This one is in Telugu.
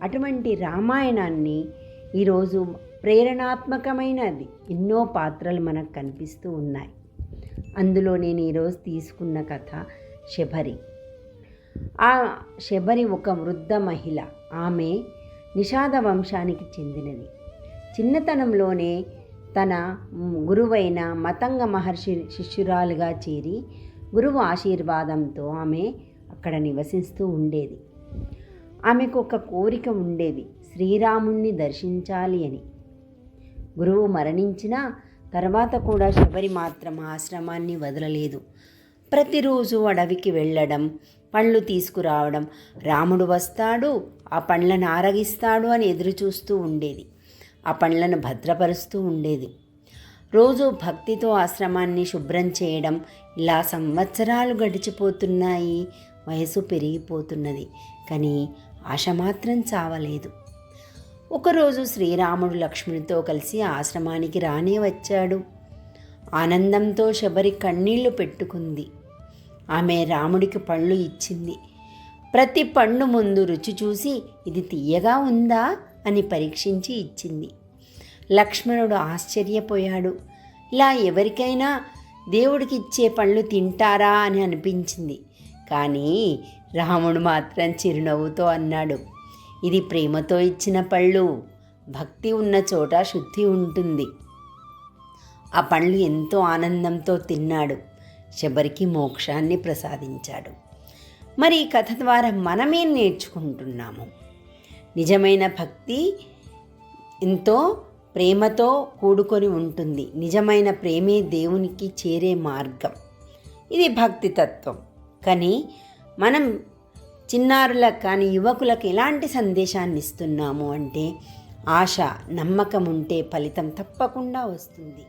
అటువంటి రామాయణాన్ని ఈరోజు ప్రేరణాత్మకమైనది ఎన్నో పాత్రలు మనకు కనిపిస్తూ ఉన్నాయి. అందులో నేను ఈరోజు తీసుకున్న కథ శబరి. ఆ శబరి ఒక వృద్ధ మహిళ. ఆమె నిషాద వంశానికి చెందినది. చిన్నతనంలోనే తన గురువైన మతంగ మహర్షి శిష్యురాలుగా చేరి గురువు ఆశీర్వాదంతో ఆమె అక్కడ నివసిస్తూ ఉండేది. ఆమెకు ఒక కోరిక ఉండేది, శ్రీరాముణ్ణి దర్శించాలి అని. గురువు మరణించిన తర్వాత కూడా శబరి మాత్రం ఆశ్రమాన్ని వదలలేదు. ప్రతిరోజు అడవికి వెళ్ళడం, పండ్లు తీసుకురావడం, రాముడు వస్తాడు, ఆ పండ్లను ఆరగిస్తాడు అని ఎదురు చూస్తూ ఉండేది. ఆ పండ్లను భద్రపరుస్తూ ఉండేది. రోజు భక్తితో ఆశ్రమాన్ని శుభ్రం చేయడం. ఇలా సంవత్సరాలు గడిచిపోతున్నాయి. వయసు పెరిగిపోతున్నది. కానీ ఆశ మాత్రం చావలేదు. ఒకరోజు శ్రీరాముడు లక్ష్మణుడితో కలిసి ఆశ్రమానికి రానే వచ్చాడు. ఆనందంతో శబరి కన్నీళ్లు పెట్టుకుంది. ఆమె రాముడికి పళ్ళు ఇచ్చింది. ప్రతి పండు ముందు రుచి చూసి ఇది తీయగా ఉందా అని పరీక్షించి ఇచ్చింది. లక్ష్మణుడు ఆశ్చర్యపోయాడు. ఇలా ఎవరికైనా దేవుడికి ఇచ్చే పళ్ళు తింటారా అని అనిపించింది. కానీ రాముడు మాత్రం చిరునవ్వుతో అన్నాడు, ఇది ప్రేమతో ఇచ్చిన పళ్ళు. భక్తి ఉన్న చోట శుద్ధి ఉంటుంది. ఆ పండ్లు ఎంతో ఆనందంతో తిన్నాడు. శబరికి మోక్షాన్ని ప్రసాదించాడు. మరి ఈ కథ ద్వారా మనమేం నేర్చుకుంటున్నాము? నిజమైన భక్తి ఎంతో ప్రేమతో కూడుకొని ఉంటుంది. నిజమైన ప్రేమే దేవునికి చేరే మార్గం. ఇది భక్తి తత్వం. కానీ మనం చిన్నారులకు కానీ యువకులకు ఎలాంటి సందేశాన్ని ఇస్తున్నాము అంటే, ఆశ, నమ్మకం ఉంటే ఫలితం తప్పకుండా వస్తుంది.